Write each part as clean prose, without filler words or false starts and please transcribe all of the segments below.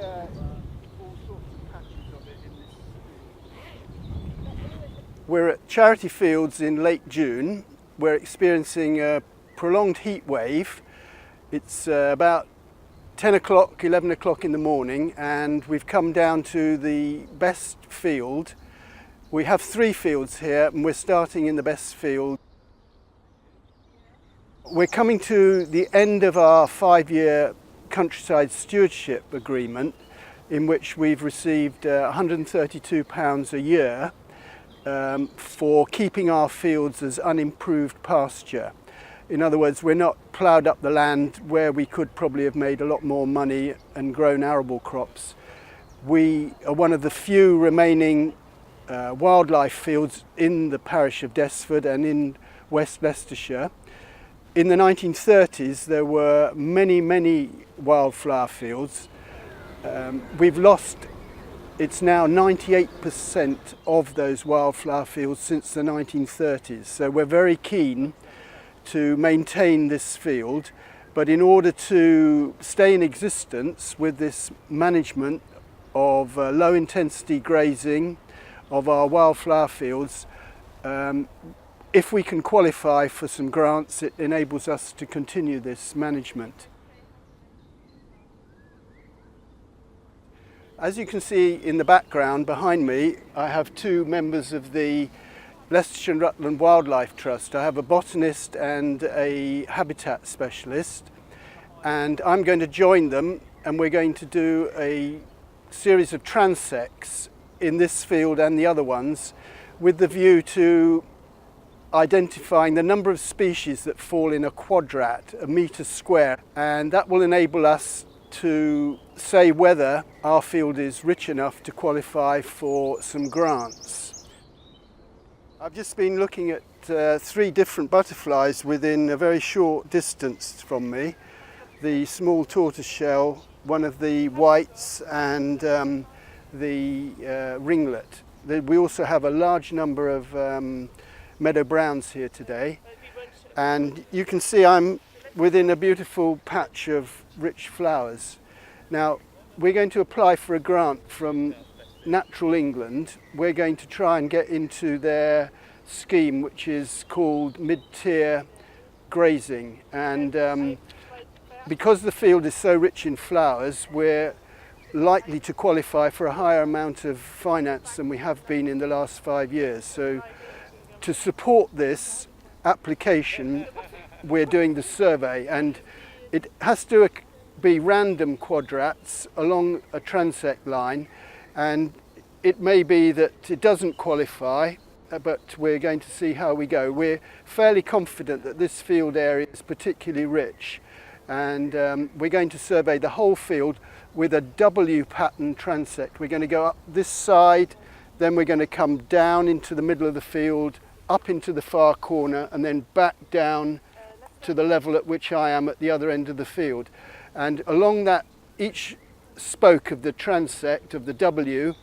all sorts of patches of it in this. We're at Charity Fields in late June. We're experiencing a prolonged heat wave. It's about 10 o'clock, 11 o'clock in the morning, and we've come down to the best field. We have 3 fields here, and we're starting in the best field. We're coming to the end of our 5-year countryside stewardship agreement, in which we've received £132 a year for keeping our fields as unimproved pasture. In other words, we're not ploughed up the land where we could probably have made a lot more money and grown arable crops. We are one of the few remaining wildlife fields in the parish of Desford and in West Leicestershire. In the 1930s, there were many wildflower fields. We've lost, it's now 98% of those wildflower fields since the 1930s. So we're very keen to maintain this field, but in order to stay in existence with this management of low intensity grazing of our wildflower fields, if we can qualify for some grants, it enables us to continue this management. As you can see in the background behind me, I have 2 members of the Leicestershire Rutland Wildlife Trust. I have a botanist and a habitat specialist, and I'm going to join them, and we're going to do a series of transects in this field and the other ones, with the view to identifying the number of species that fall in a quadrat, a metre square, and that will enable us to say whether our field is rich enough to qualify for some grants. I've just been looking at 3 different butterflies within a very short distance from me. The small tortoiseshell, one of the whites, and the ringlet. We also have a large number of meadow browns here today, and you can see I'm within a beautiful patch of rich flowers. Now, we're going to apply for a grant from Natural England. We're going to try and get into their scheme, which is called mid-tier grazing, and because the field is so rich in flowers, we're likely to qualify for a higher amount of finance than we have been in the last 5 years. So to support this application, we're doing the survey, and it has to be random quadrats along a transect line, and it may be that it doesn't qualify, but we're going to see how we go. We're fairly confident that this field area is particularly rich, and we're going to survey the whole field with a W pattern transect. We're going to go up this side, then we're going to come down into the middle of the field, up into the far corner, and then back down to the level at which I am at the other end of the field. And along that, each spoke of the transect of the W,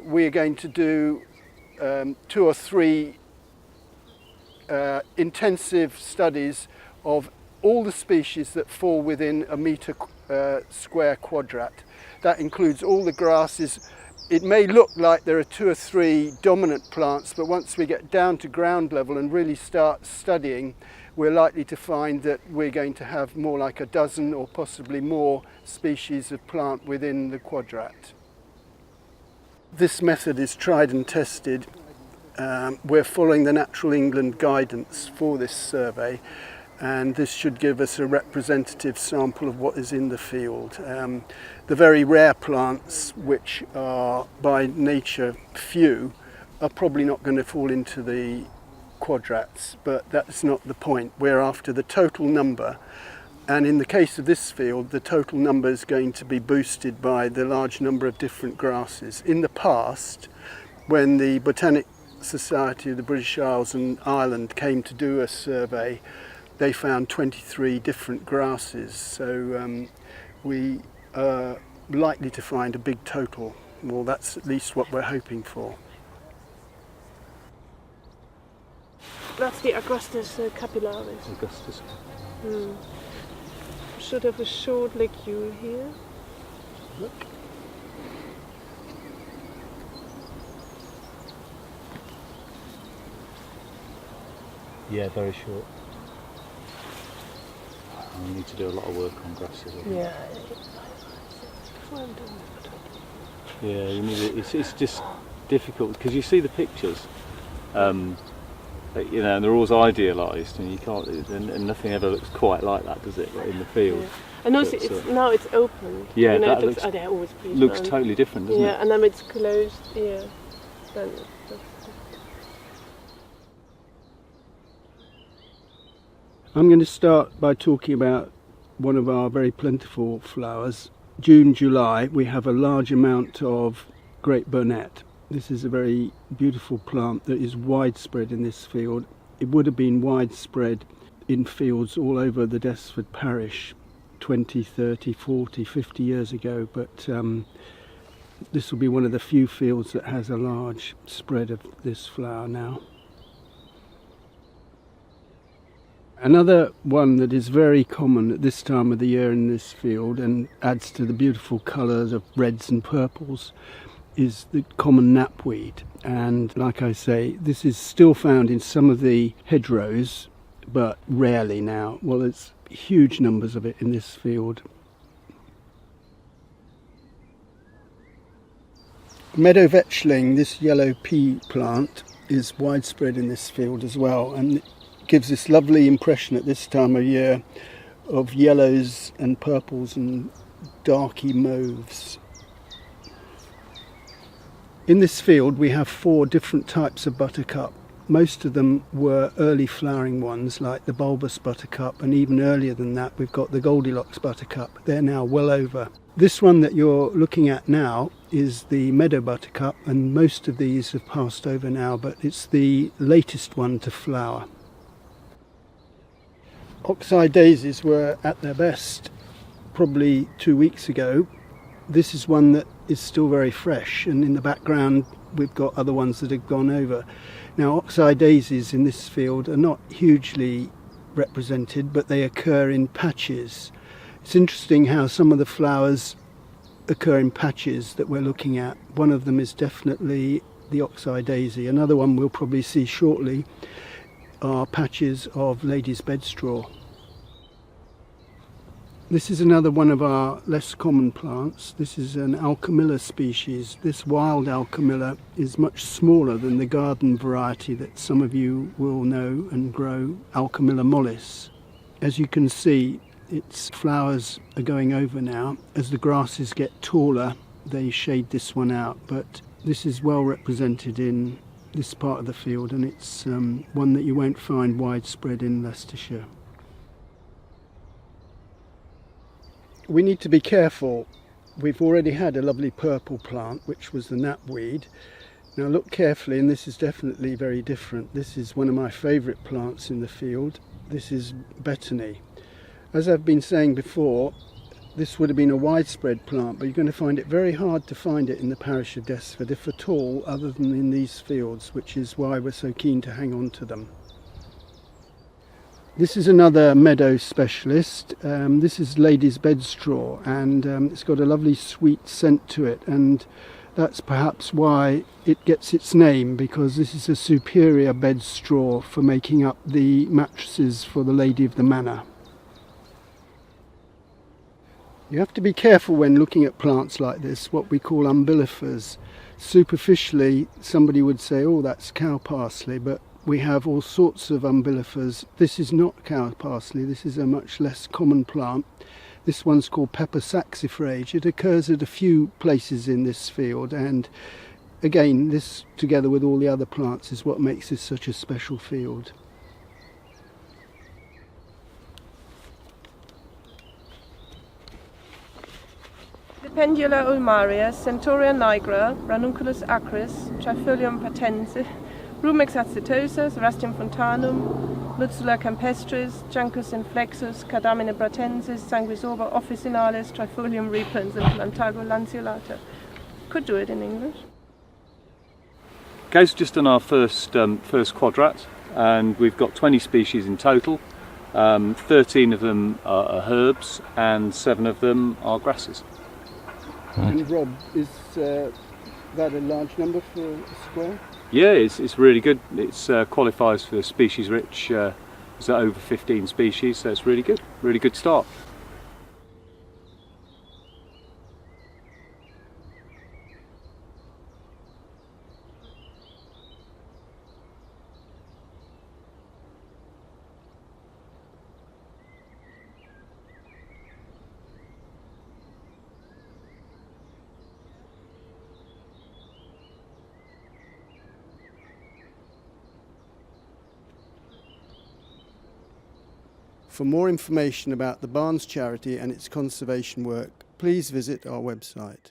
we are going to do 2 or 3 intensive studies of all the species that fall within a metre square quadrat. That includes all the grasses. It may look like there are 2 or 3 dominant plants, but once we get down to ground level and really start studying, we're likely to find that we're going to have more like a dozen or possibly more species of plant within the quadrat. This method is tried and tested. We're following the Natural England guidance for this survey, and this should give us a representative sample of what is in the field. The very rare plants, which are by nature few, are probably not going to fall into the quadrats, but that's not the point. We're after the total number, and in the case of this field, the total number is going to be boosted by the large number of different grasses. In the past, when the Botanic Society of the British Isles and Ireland came to do a survey, they found 23 different grasses, so we are likely to find a big total. Well, that's at least what we're hoping for. That's the Augustus capillaris. Augustus. Should have a short ligule here. Look. Yeah, very short. I need to do a lot of work on grasses. Yeah. Yeah, you need it. It's just difficult because you see the pictures, and they're always idealised, and you can't, and nothing ever looks quite like that, does it? In the field. Yeah. And also, now it's open. Yeah, that it looks totally different, doesn't it? Yeah, and then it's closed. Yeah. Then I'm going to start by talking about one of our very plentiful flowers. June, July, we have a large amount of great burnet. This is a very beautiful plant that is widespread in this field. It would have been widespread in fields all over the Desford parish 20, 30, 40, 50 years ago, but this will be one of the few fields that has a large spread of this flower now. Another one that is very common at this time of the year in this field and adds to the beautiful colours of reds and purples is the common knapweed. And like I say, this is still found in some of the hedgerows, but rarely now. Well, there's huge numbers of it in this field. Meadow vetchling, this yellow pea plant, is widespread in this field as well, and gives this lovely impression at this time of year of yellows and purples and darky mauves. In this field we have 4 different types of buttercup. Most of them were early flowering ones like the bulbous buttercup, and even earlier than that we've got the Goldilocks buttercup. They're now well over. This one that you're looking at now is the meadow buttercup, and most of these have passed over now, but it's the latest one to flower. Oxeye daisies were at their best probably 2 weeks ago. This is one that is still very fresh, and in the background we've got other ones that have gone over. Now, oxeye daisies in this field are not hugely represented, but they occur in patches. It's interesting how some of the flowers occur in patches that we're looking at. One of them is definitely the oxeye daisy. Another one we'll probably see shortly are patches of lady's bedstraw. This is another one of our less common plants. This is an Alchemilla species. This wild Alchemilla is much smaller than the garden variety that some of you will know and grow, Alchemilla mollis. As you can see, its flowers are going over now. As the grasses get taller, they shade this one out, but this is well represented in this part of the field, and it's one that you won't find widespread in Leicestershire. We need to be careful. We've already had a lovely purple plant, which was the knapweed. Now look carefully, and this is definitely very different. This is one of my favourite plants in the field. This is betony. As I've been saying before, this would have been a widespread plant, but you're going to find it very hard to find it in the parish of Desford, if at all, other than in these fields, which is why we're so keen to hang on to them. This is another meadow specialist. This is lady's bedstraw, and it's got a lovely sweet scent to it, and that's perhaps why it gets its name, because this is a superior bedstraw for making up the mattresses for the lady of the manor. You have to be careful when looking at plants like this, what we call umbellifers. Superficially, somebody would say, oh, that's cow parsley, but we have all sorts of umbellifers. This is not cow parsley, this is a much less common plant. This one's called pepper saxifrage. It occurs at a few places in this field, and again, this together with all the other plants is what makes this such a special field. Pendula ulmaria, Centaurea nigra, Ranunculus acris, Trifolium patensis, Rumex acetosus, Rastium fontanum, Lutzula campestris, Juncus inflexus, Cardamina bratensis, Sanguisoba officinalis, Trifolium repens, and Plantago lanceolata. Could do it in English. Gabe's just done our first quadrat, and we've got 20 species in total. 13 of them are herbs, and 7 of them are grasses. And Rob, is that a large number for a square? Yeah, it's really good. It qualifies for species rich. It's over 15 species, so it's really good start. For more information about the Barnes charity and its conservation work, please visit our website.